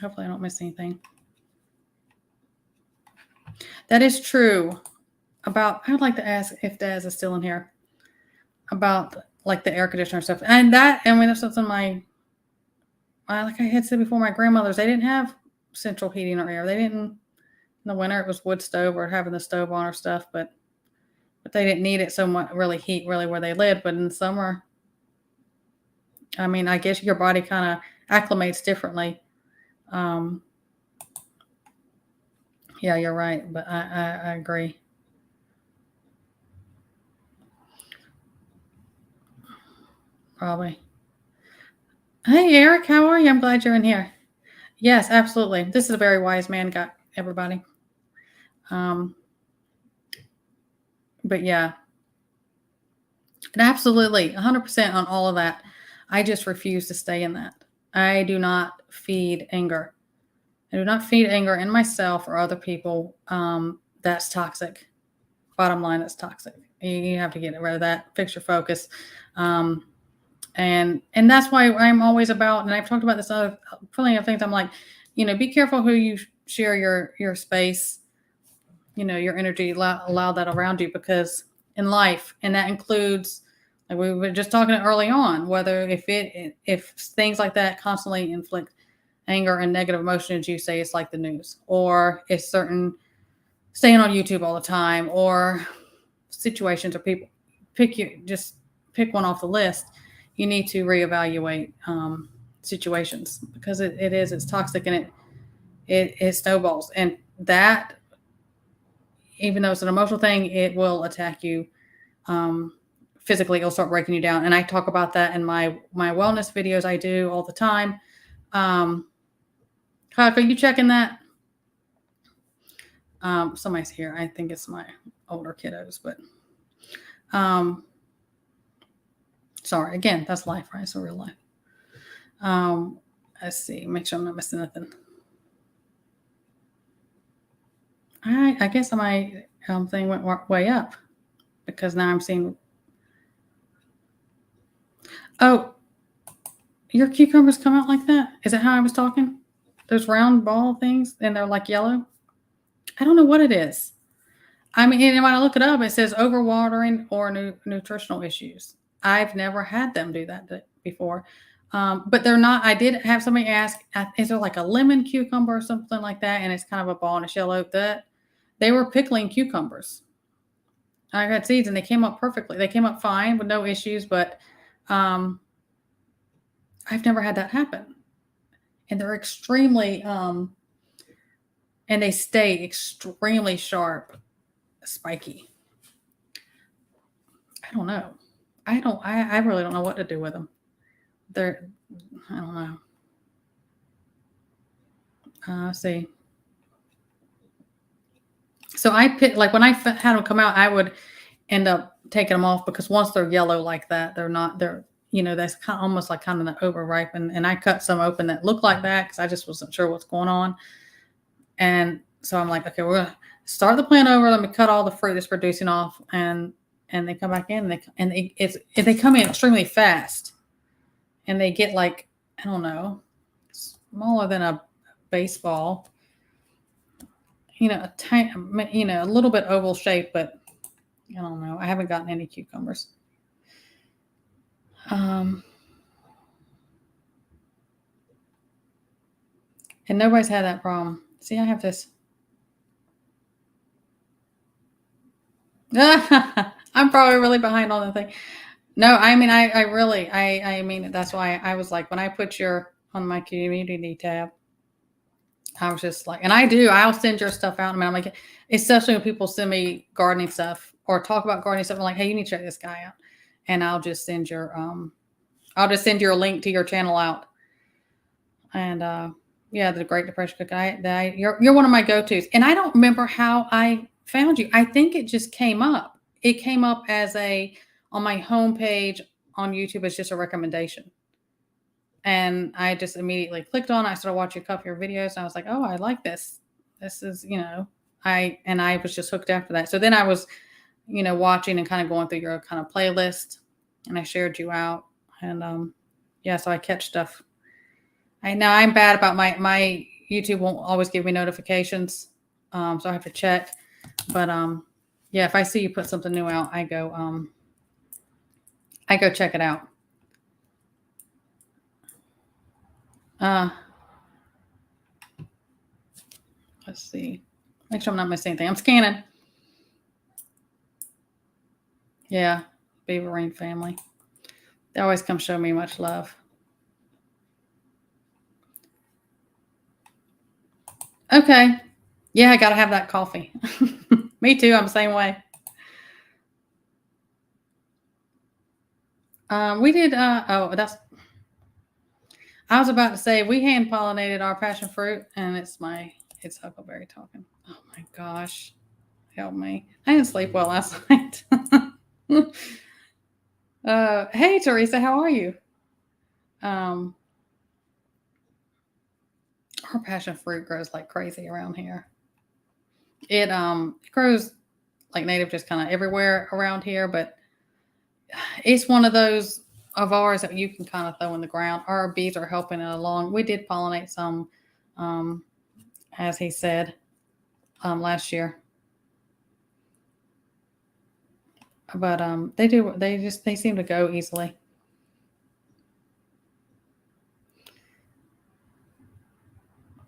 Hopefully I don't miss anything. That is true. I would like to ask if Daz is still in here about like the air conditioner stuff. And that's something like I had said before, my grandmothers, they didn't have central heating or air. They didn't, in the winter it was wood stove or having the stove on or stuff, but they didn't need it so much, really heat really where they lived. But in the summer, I guess your body kind of acclimates differently. Yeah, you're right, but I agree. Probably. Hey, Eric, how are you? I'm glad you're in here. Yes, absolutely. This is a very wise man, got everybody. But yeah, and absolutely 100% on all of that. I just refuse to stay in that. I do not feed anger. I do not feed anger in myself or other people. That's toxic. Bottom line, that's toxic. You have to get rid of that. Fix your focus. And that's why I'm always about, and I've talked about this other plenty of things. I'm like, be careful who you share your space, your energy, allow that around you, because in life, and that includes, like we were just talking early on, whether if things like that constantly inflict anger and negative emotions, you say it's like the news, or it's certain staying on YouTube all the time, or situations or people, just pick one off the list. You need to reevaluate situations, because it's toxic, and it snowballs, and that, even though it's an emotional thing, it will attack you physically. It'll start breaking you down, and I talk about that in my wellness videos I do all the time. Huck, are you checking that? Somebody's here. I think it's my older kiddos, but sorry. Again, that's life, right? It's a real life. Let's see. Make sure I'm not missing nothing. All right. I guess my thing went way up, because now I'm seeing. Oh, your cucumbers come out like that? Is that how I was talking? Those round ball things, and they're like yellow? I don't know what it is. And when I look it up, it says overwatering or nutritional issues. I've never had them do that before. But they're not. I did have somebody ask, is there like a lemon cucumber or something like that? And it's kind of a ball and it's yellow. That they were pickling cucumbers. I had seeds and they came up perfectly. They came up fine with no issues, but I've never had that happen. And they're extremely, and they stay extremely sharp, spiky. I don't know. I really don't know what to do with them. I don't know. Let's see. So I pick, like when I had them come out, I would end up taking them off, because once they're yellow like that, that's kind of almost like kind of the overripe. And I cut some open that looked like that, because I just wasn't sure what's going on. And so I'm like, okay, we're going to start the plant over. Let me cut all the fruit that's producing off. And they come back in, and they come in extremely fast, and they get like, I don't know, smaller than a baseball, a tiny, a little bit oval shape, but I don't know. I haven't gotten any cucumbers. And nobody's had that problem. See, I have this. I'm probably really behind on the thing. No, I mean, I really, I mean, that's why I was like, when I put your on my community tab, I was just like, and I'll send your stuff out. I mean, I'm like, especially when people send me gardening stuff or talk about gardening stuff, I'm like, hey, you need to check this guy out. And I'll just send your link to your channel out. And yeah, the Great Depression Cook. You're one of my go-tos. And I don't remember how I found you. I think it just came up. It came up on my homepage on YouTube as just a recommendation. And I just immediately clicked on it. I started watching a couple of your videos and I was like, oh, I like this. This is, I was just hooked after that. So then I was, watching and kind of going through your kind of playlist, and I shared you out. And yeah, so I catch stuff. I'm bad about my YouTube won't always give me notifications. So I have to check. But yeah, if I see you put something new out, I go check it out. Let's see. Make sure I'm not missing anything. I'm scanning. Yeah, Beaverine family. They always come show me much love. Okay. Yeah, I gotta have that coffee. Me too. I'm the same way. We did. I was about to say we hand pollinated our passion fruit, and it's Huckleberry talking. Oh my gosh, help me! I didn't sleep well last night. Hey Teresa, how are you? Our passion fruit grows like crazy around here. It grows like native, just kind of everywhere around here, but it's one of those of ours that you can kind of throw in the ground. Our bees are helping it along. We did pollinate some, as he said, last year. But they seem to go easily.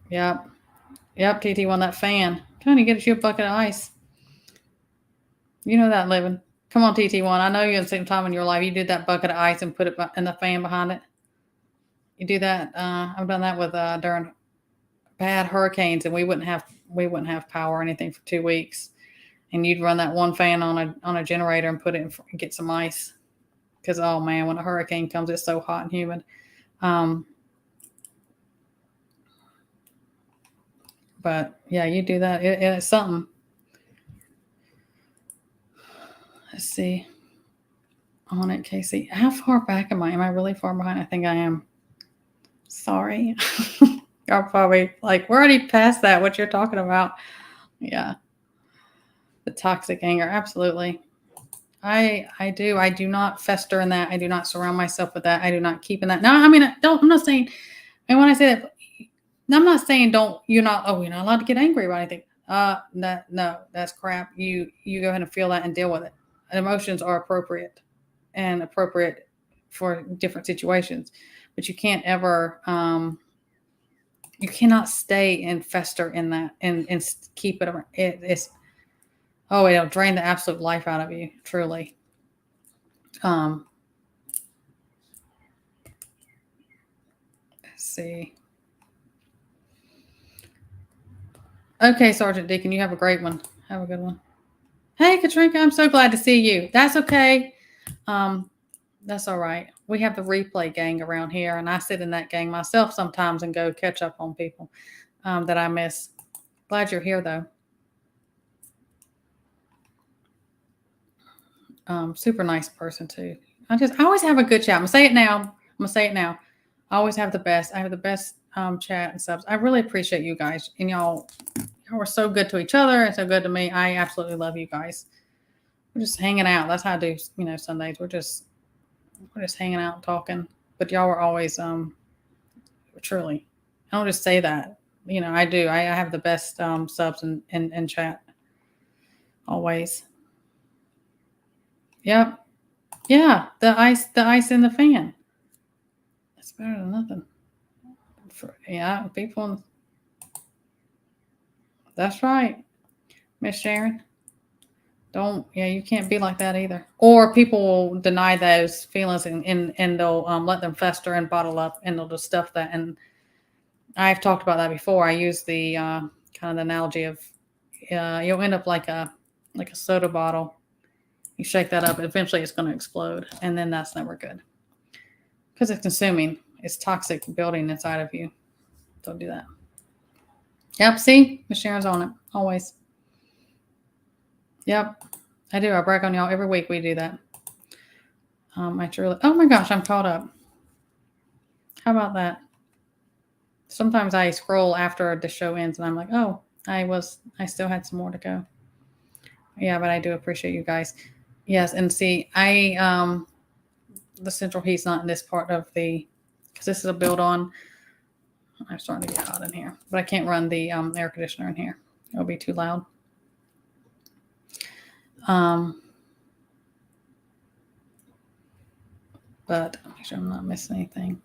Yep. TT won that fan. Trying to get you a bucket of ice. You know that, living. Come on, TT1. I know you at the same time in your life. You did that bucket of ice and put it in the fan behind it. You do that. I've done that with during bad hurricanes, and we wouldn't have power or anything for 2 weeks. And you'd run that one fan on a generator and put it and get some ice. Because oh man, when a hurricane comes, it's so hot and humid. But yeah, you do that. It's something. Let's see. On it, Casey. How far back am I? Am I really far behind? I think I am. Sorry. Y'all probably like, we're already past that, what you're talking about. Yeah. The toxic anger. Absolutely. I do not fester in that. I do not surround myself with that. I do not keep in that. Now, I mean, I'm not saying, and when I say that, I'm not saying you're not allowed to get angry about anything. No, that's crap. You go ahead and feel that and deal with it. Emotions are appropriate for different situations, but you can't ever, you cannot stay and fester in that and keep it around. It'll drain the absolute life out of you, truly. Let's see. Okay, Sergeant Deacon, you have a great one. Have a good one. Hey, Katrinka, I'm so glad to see you. That's okay. That's all right. We have the replay gang around here, and I sit in that gang myself sometimes and go catch up on people that I miss. Glad you're here, though. Super nice person, too. I always have a good chat. I'm going to say it now. I always have the best. I have the best chat and stuff. I really appreciate you guys. And y'all were so good to each other and so good to me. I absolutely love you guys. We're just hanging out. That's how I do, Sundays. We're just hanging out and talking. But y'all were always truly. I don't just say that. I do. I have the best subs in chat. Always. Yep. Yeah. The ice in the fan. That's better than nothing. People. That's right, Miss Sharon. You can't be like that either. Or people will deny those feelings and they'll let them fester and bottle up and they'll just stuff that. And I've talked about that before. I use the kind of the analogy of you'll end up like a soda bottle. You shake that up, eventually it's going to explode, and then that's never good because it's consuming. It's toxic building inside of you. Don't do that. Yep. See, Miss Sharon's on it always. Yep, I do. I brag on y'all every week. We do that. I truly. Oh my gosh, I'm caught up. How about that? Sometimes I scroll after the show ends, and I'm like, oh, I still had some more to go. Yeah, but I do appreciate you guys. Yes, and see, the central heat's not in this part of because this is a build on. I'm starting to get hot in here, but I can't run the air conditioner in here. It'll be too loud. But make sure I'm not missing anything.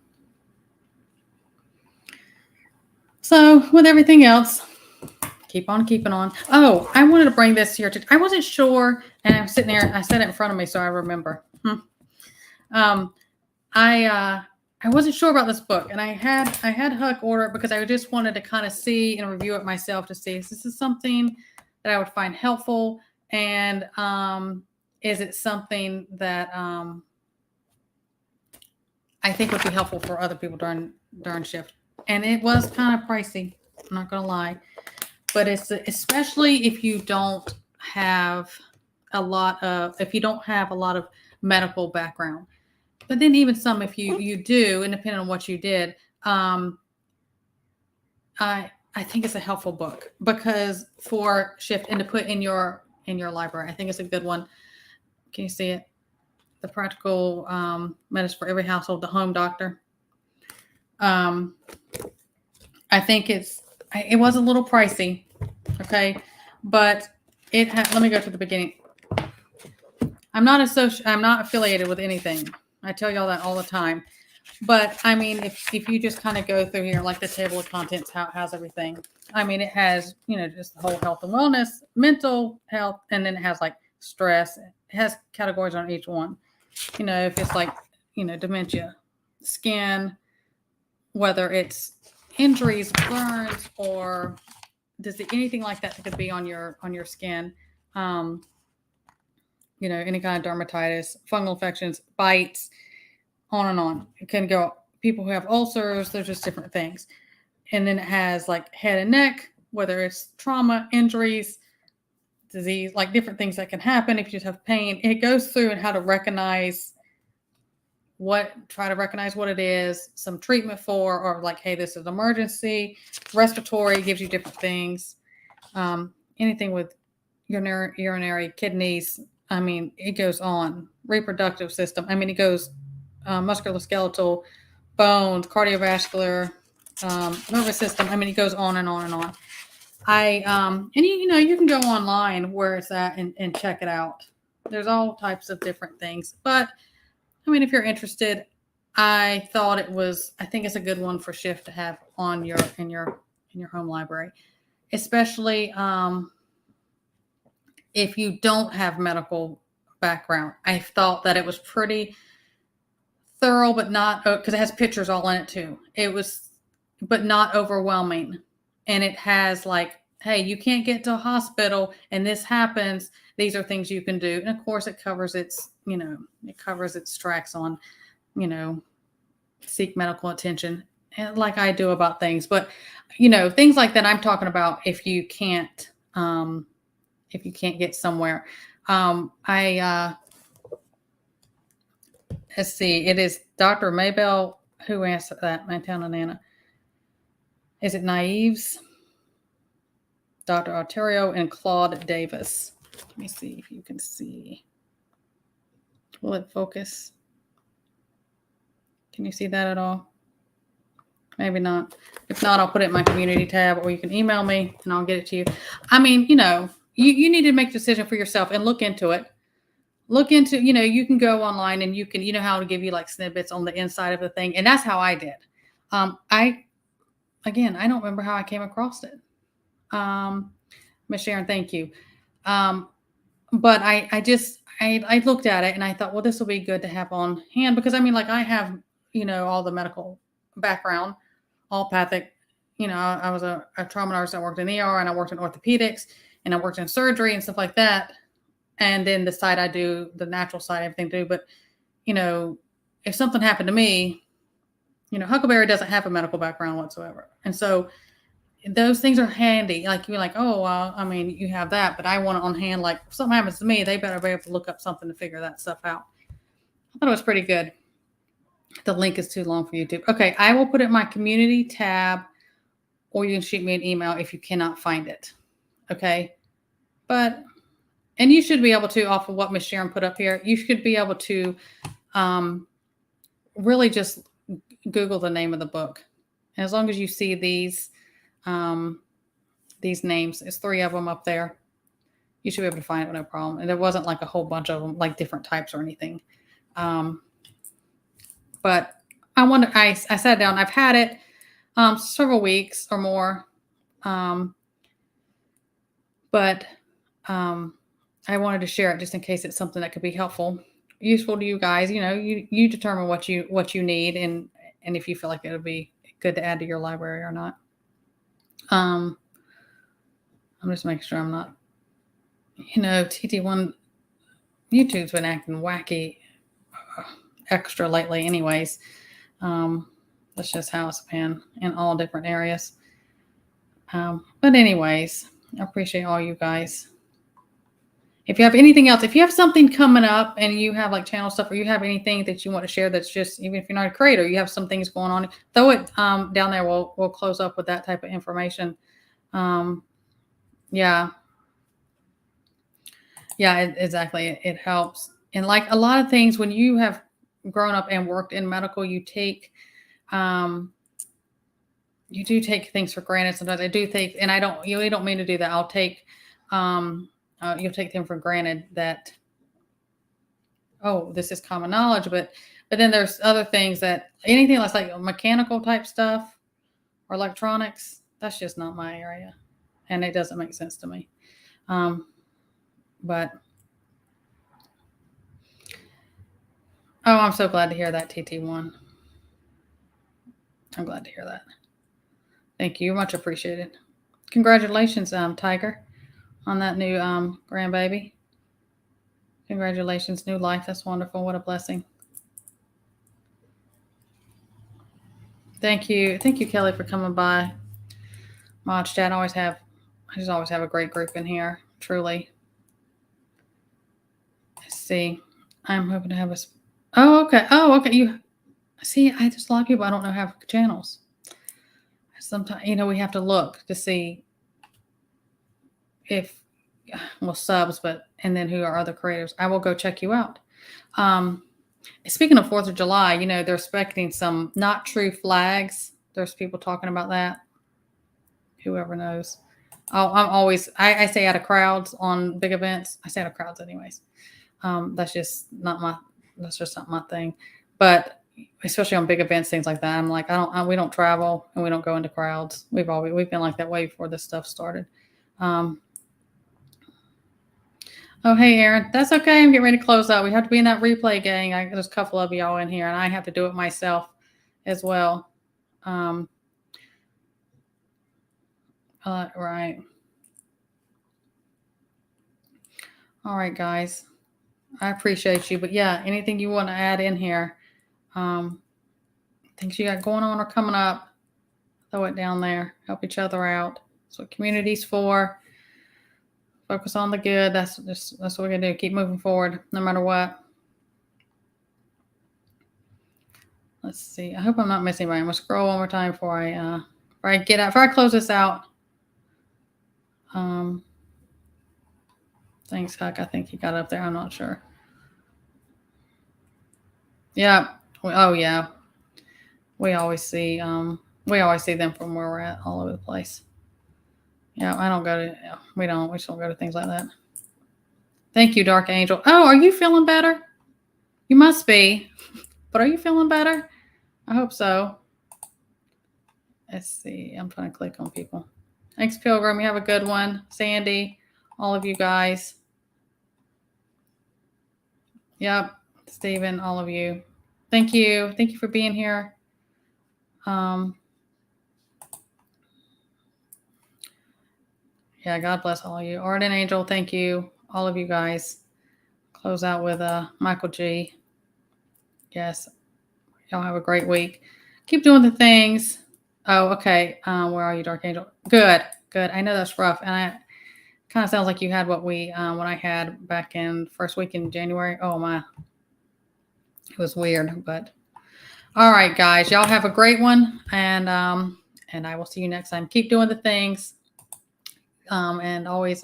So with everything else, keep on keeping on. Oh, I wanted to bring this here. I wasn't sure, and I'm sitting there. I said it in front of me, so I remember. I wasn't sure about this book, and I had Huck order it because I just wanted to kind of see and review it myself to see if this is something that I would find helpful, and is it something that I think would be helpful for other people during shift. And it was kind of pricey. I'm not gonna lie, but it's especially if you don't have a lot of medical background. But then even some, if you do, and depending on what you did, I think it's a helpful book because for shift and to put in your library, I think it's a good one. Can you see it? The Practical Medicine for Every Household, the Home Doctor. I think it was a little pricey, okay, but let me go to the beginning. I'm not affiliated with anything. I tell y'all that all the time. But I mean, if you just kind of go through here, like the table of contents, how it has everything. I mean, it has, just the whole health and wellness, mental health, and then it has like stress. It has categories on each one. If it's like, dementia, skin, whether it's injuries, burns, or anything like that could be on your skin. Any kind of dermatitis, fungal infections, bites, on and on. It can go, people who have ulcers, there's just different things. And then it has like head and neck, whether it's trauma, injuries, disease, like different things that can happen if you just have pain. It goes through and how to try to recognize what it is, some treatment for, or like, hey, this is emergency. Respiratory gives you different things. Anything with urinary, kidneys. I mean, it goes on. Reproductive system. I mean, it goes musculoskeletal, bones, cardiovascular, nervous system. I mean, it goes on and on and on. And you can go online where it's at and check it out. There's all types of different things, but I mean, if you're interested, I think it's a good one for shift to have on in your home library, especially if you don't have medical background. I thought that it was pretty thorough, but not, because it has pictures all in it too. But not overwhelming. And it has like, hey, you can't get to a hospital and this happens. These are things you can do. And of course it covers its tracks on, seek medical attention, and like I do about things. But, things like that I'm talking about if you can't get somewhere. Let's see, it is Dr. Maybell who answered that, my town and Nana. Is it Naives? Dr. Arterio and Claude Davis. Let me see if you can see. Will it focus? Can you see that at all? Maybe not. If not, I'll put it in my community tab, or you can email me and I'll get it to you. I mean, you need to make a decision for yourself and look into it. You can go online and you can, how to give you like snippets on the inside of the thing. And that's how I did. I don't remember how I came across it. Miss Sharon, thank you. But I looked at it and I thought, well, this will be good to have on hand because I mean, like I have, all the medical background, allopathic. I was a trauma nurse. I worked in ER and I worked in orthopedics and I worked in surgery and stuff like that. And then the side I do, the natural side, everything to do. But, if something happened to me, Huckleberry doesn't have a medical background whatsoever. And so those things are handy. Like you're like, oh, well, I mean, you have that, but I want it on hand. Like if something happens to me, they better be able to look up something to figure that stuff out. I thought it was pretty good. The link is too long for YouTube. Okay, I will put it in my community tab, or you can shoot me an email if you cannot find it. Okay, and you should be able to, off of what Miss Sharon put up here, you should be able to really just Google the name of the book. And as long as you see these names, it's 3 of them up there, you should be able to find it, no problem. And there wasn't like a whole bunch of them, like different types or anything. But I sat down, I've had it several weeks or more. But I wanted to share it just in case it's something that could be useful to you guys. You determine what you need and if you feel like it'll be good to add to your library or not. I'm just making sure I'm not, TT1, YouTube's been acting wacky extra lately anyways. That's just how it's been in all different areas. But anyways, I appreciate all you guys. If you have anything else, if you have something coming up and you have like channel stuff or you have anything that you want to share that's just, even if you're not a creator, you have some things going on, throw it down there. We'll close up with that type of information. Yeah, exactly. It helps. And like a lot of things, when you have grown up and worked in medical, you do take things for granted. Sometimes I do think, and you don't mean to do that. I'll take, you'll take them for granted that, oh, this is common knowledge, but then there's other things that anything that's like mechanical type stuff or electronics, that's just not my area. And it doesn't make sense to me. But, oh, I'm so glad to hear that, TT1. I'm glad to hear that. Thank you. Much appreciated. Congratulations, Tiger, on that new grandbaby. Congratulations, new life. That's wonderful. What a blessing. Thank you. Thank you, Kelly, for coming by. Mod Chat, I just always have a great group in here, truly. Let's see. I'm hoping to have oh, okay. You see, just a lot of people I don't know have channels. Sometimes, we have to look to see if, subs, and then who are other creators. I will go check you out. Speaking of 4th of July, they're expecting some not true flags. There's people talking about that. Whoever knows. I stay out of crowds on big events. I stay out of crowds anyways. That's just not my thing. But especially on big events, things like that, I'm like, we don't travel and we don't go into crowds. We've been like that way before this stuff started. Oh, hey, Aaron, that's okay. I'm getting ready to close out. We have to be in that replay gang. There's a couple of y'all in here and I have to do it myself as well. Right. All right, guys, I appreciate you, but yeah, anything you want to add in here, things you got going on or coming up, throw it down there. Help each other out. That's what community's for. Focus on the good. That's what we're gonna do. Keep moving forward, no matter what. Let's see. I hope I'm not missing anybody. I'm gonna scroll one more time before I close this out. Thanks, Huck. I think he got up there. I'm not sure. Yeah. Oh, yeah. We always see them from where we're at all over the place. Yeah, we just don't go to things like that. Thank you, Dark Angel. Oh, are you feeling better? You must be. But are you feeling better? I hope so. Let's see. I'm trying to click on people. Thanks, Pilgrim. You have a good one. Sandy, all of you guys. Yep. Stephen, all of you. Thank you. Thank you for being here. Yeah, God bless all of you. Arden Angel, thank you. All of you guys. Close out with Michael G. Yes. Y'all have a great week. Keep doing the things. Oh, okay. Where are you, Dark Angel? Good. Good. I know that's rough. And I kind of sounds like you had what we what I had back in first week in January. Oh my. It was weird, but all right, guys. Y'all have a great one. And I will see you next time. Keep doing the things. And always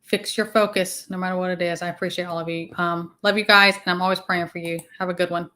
fix your focus no matter what it is. I appreciate all of you. Love you guys, and I'm always praying for you. Have a good one.